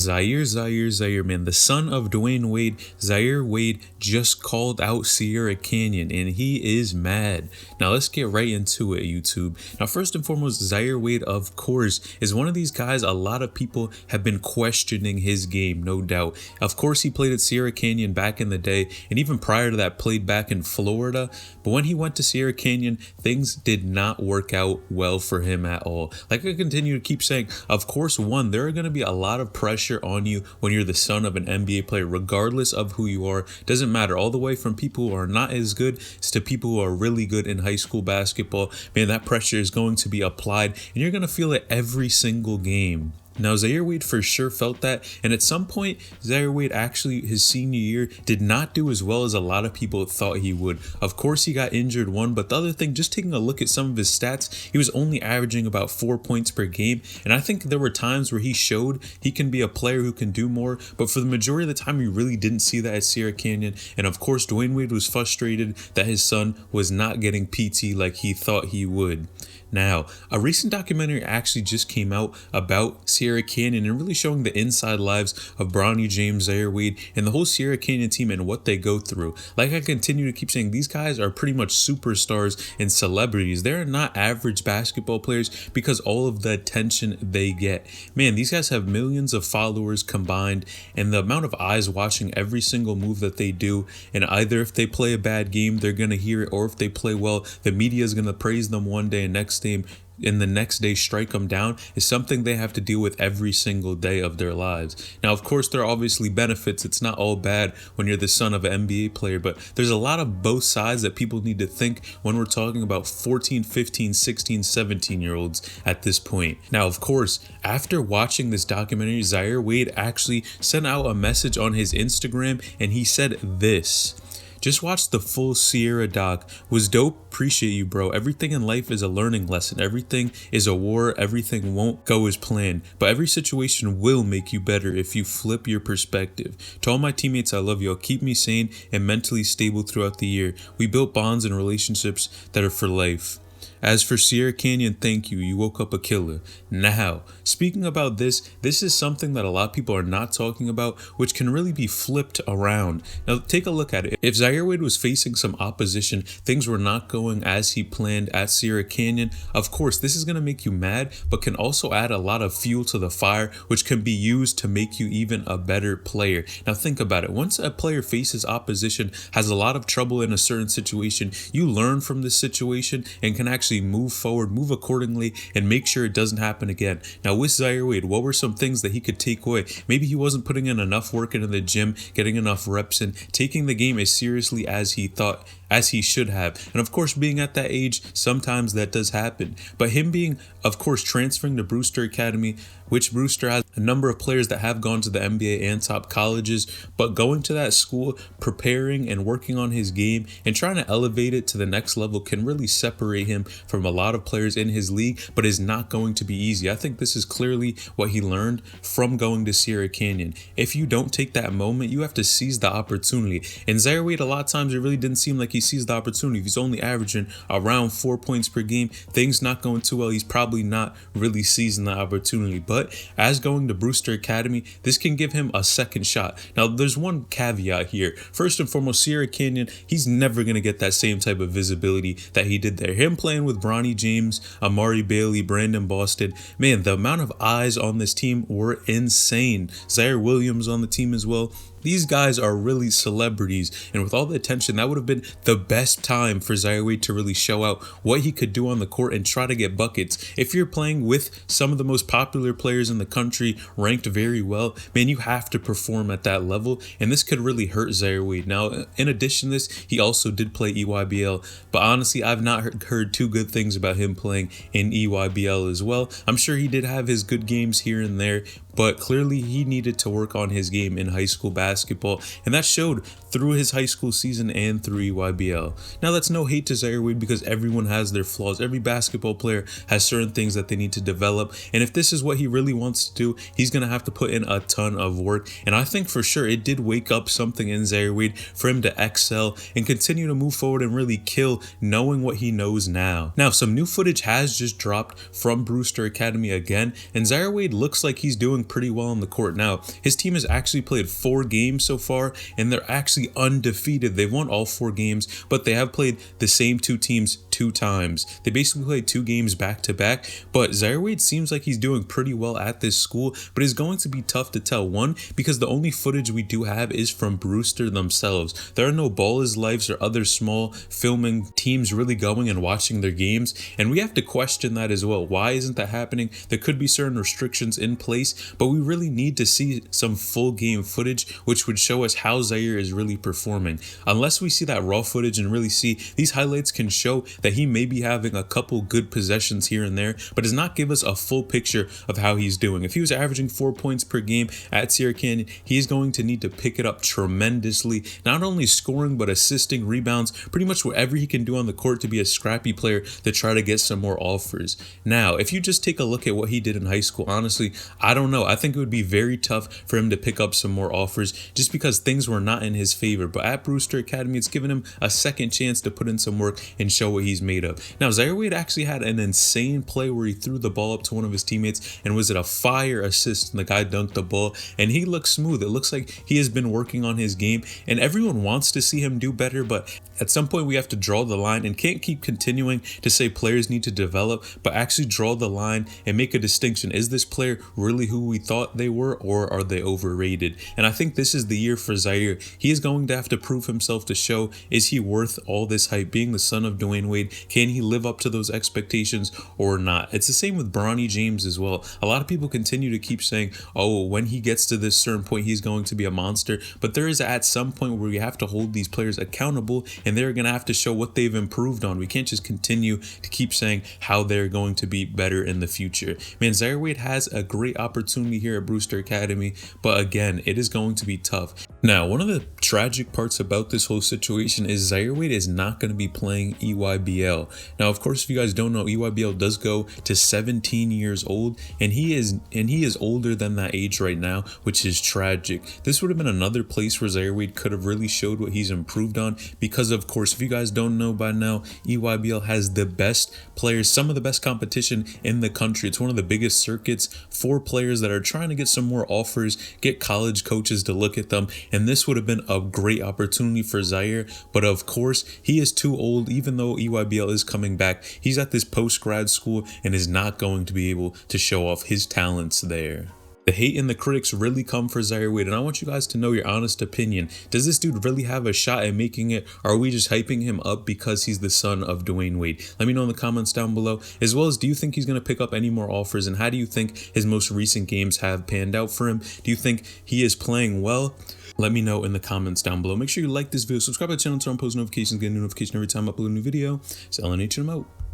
Zaire, man. The son of Dwayne Wade, Zaire Wade just called out Sierra Canyon and he is mad. Now let's get right into it, YouTube. Now first and foremost, Zaire Wade, of course, is one of these guys a lot of people have been questioning his game, no doubt. Of course, he played at Sierra Canyon back in the day, and even prior to that played back in Florida. But when he went to Sierra Canyon, things did not work out well for him at all. Like I continue to keep saying, of course, one, there are going to be a lot of pressure on you when you're the son of an NBA player, regardless of who you are. Doesn't matter, all the way from people who are not as good to people who are really good in high school basketball. Man, that pressure is going to be applied and you're going to feel it every single game. Now, Zaire Wade for sure felt that, and at some point, Zaire Wade actually, his senior year, did not do as well as a lot of people thought he would. Of course, he got injured one, but the other thing, just taking a look at some of his stats, he was only averaging about 4 points per game, and I think there were times where he showed he can be a player who can do more, but for the majority of the time, we really didn't see that at Sierra Canyon, and of course, Dwayne Wade was frustrated that his son was not getting PT like he thought he would. Now, a recent documentary actually just came out about Sierra Canyon and really showing the inside lives of Bronny James, Zaire Wade, and the whole Sierra Canyon team and what they go through. Like I continue to keep saying, these guys are pretty much superstars and celebrities. They're not average basketball players because all of the attention they get. Man, these guys have millions of followers combined, and the amount of eyes watching every single move that they do, and either if they play a bad game, they're going to hear it, or if they play well, the media is going to praise them one day and next and the next day strike them down, is something they have to deal with every single day of their lives. Now, of course, there are obviously benefits. It's not all bad when you're the son of an NBA player, but there's a lot of both sides that people need to think when we're talking about 14, 15, 16, 17-year-olds at this point. Now, of course, after watching this documentary, Zaire Wade actually sent out a message on his Instagram, and he said this: "Just watch the full Sierra doc. Was dope. Appreciate you, bro. Everything in life is a learning lesson. Everything is a war. Everything won't go as planned. But every situation will make you better if you flip your perspective. To all my teammates, I love y'all. Keep me sane and mentally stable throughout the year. We built bonds and relationships that are for life. As for Sierra Canyon, thank you. You woke up a killer." Now, speaking about this is something that a lot of people are not talking about, which can really be flipped around. Now, take a look at it. If Zaire Wade was facing some opposition, things were not going as he planned at Sierra Canyon, of course, this is going to make you mad, but can also add a lot of fuel to the fire, which can be used to make you even a better player. Now, think about it. Once a player faces opposition, has a lot of trouble in a certain situation, you learn from this situation and can actually move forward, move accordingly, and make sure it doesn't happen again. Now, with Zaire Wade, what were some things that he could take away? Maybe he wasn't putting in enough work into the gym, getting enough reps in, taking the game as seriously as he thought, as he should have. And of course, being at that age, sometimes that does happen. But him being, of course, transferring to Brewster Academy, which Brewster has a number of players that have gone to the NBA and top colleges, but going to that school, preparing and working on his game and trying to elevate it to the next level can really separate him from a lot of players in his league, but is not going to be easy. I think this is clearly what he learned from going to Sierra Canyon. If you don't take that moment, you have to seize the opportunity. And Zaire Wade, a lot of times, it really didn't seem like he seized the opportunity. If he's only averaging around 4 points per game, things not going too well, he's probably not really seizing the opportunity. But as going to Brewster Academy, this can give him a second shot. Now, there's one caveat here. First and foremost, Sierra Canyon, he's never going to get that same type of visibility that he did there. Him playing with Bronny James, Amari Bailey, Brandon Boston, man, the amount of eyes on this team were insane. Zaire Williams on the team as well. These guys are really celebrities, and with all the attention, that would have been the best time for Zaire Wade to really show out what he could do on the court and try to get buckets. If you're playing with some of the most popular players in the country, ranked very well, man, you have to perform at that level, and this could really hurt Zaire Wade. Now, in addition to this, he also did play EYBL, but honestly, I've not heard too good things about him playing in EYBL as well. I'm sure he did have his good games here and there, but clearly he needed to work on his game in high school basketball, and that showed through his high school season and through EYBL. Now, that's no hate to Zaire Wade because everyone has their flaws. Every basketball player has certain things that they need to develop, and if this is what he really wants to do, he's going to have to put in a ton of work, and I think for sure it did wake up something in Zaire Wade for him to excel and continue to move forward and really kill, knowing what he knows now. Now, some new footage has just dropped from Brewster Academy again, and Zaire Wade looks like he's doing pretty well on the court. Now, his team has actually played 4 games so far, and they're actually undefeated. They've won all 4 games, but they have played the same 2 teams 2 times. They basically played 2 games back to back, but Zaire Wade seems like he's doing pretty well at this school, but it's going to be tough to tell. One, because the only footage we do have is from Brewster themselves. There are no Ballers Lives or other small filming teams really going and watching their games, and we have to question that as well. Why isn't that happening? There could be certain restrictions in place, but we really need to see some full game footage which would show us how Zaire is really performing. Unless we see that raw footage and really see these highlights can show that he may be having a couple good possessions here and there, but does not give us a full picture of how he's doing. If he was averaging 4 points per game at Sierra Canyon, he's going to need to pick it up tremendously, not only scoring but assisting, rebounds, pretty much whatever he can do on the court to be a scrappy player to try to get some more offers. Now, if you just take a look at what he did in high school, honestly, I don't know. I think it would be very tough for him to pick up some more offers just because things were not in his favor. But at Brewster Academy, it's given him a second chance to put in some work and show what he's made of. Now, Zaire Wade actually had an insane play where he threw the ball up to one of his teammates, and was it a fire assist, and the guy dunked the ball, and he looks smooth. It looks like he has been working on his game, and everyone wants to see him do better, but at some point we have to draw the line and can't keep continuing to say players need to develop, but actually draw the line and make a distinction. Is this player really who we thought they were, or are they overrated? And I think this is the year for Zaire. He is going to have to prove himself to show, is he worth all this hype? Being the son of Dwayne Wade, can he live up to those expectations or not? It's the same with Bronny James as well. A lot of people continue to keep saying, oh, when he gets to this certain point, he's going to be a monster. But there is at some point where we have to hold these players accountable, and they're going to have to show what they've improved on. We can't just continue to keep saying how they're going to be better in the future. Man, Zaire Wade has a great opportunity here at Brewster Academy, but again, it is going to be tough. Now, one of the tragic parts about this whole situation is Zaire Wade is not going to be playing EYBL. Now, of course, if you guys don't know, EYBL does go to 17 years old, and he is older than that age right now, which is tragic. This would have been another place where Zaire Wade could have really showed what he's improved on, because of course, if you guys don't know by now, EYBL has the best players, some of the best competition in the country. It's one of the biggest circuits for players that are trying to get some more offers, get college coaches to look at them, and this would have been a great opportunity for Zaire. But of course, he is too old. Even though EYBL is coming back, he's at this post-grad school and is not going to be able to show off his talents there. The hate and the critics really come for Zaire Wade, and I want you guys to know your honest opinion. Does this dude really have a shot at making it, or are we just hyping him up because he's the son of Dwayne Wade? Let me know in the comments down below, as well as do you think he's going to pick up any more offers, and how do you think his most recent games have panned out for him? Do you think he is playing well? Let me know in the comments down below. Make sure you like this video, subscribe to the channel, turn on post notifications, get a new notification every time I upload a new video. So LNH, I'm out.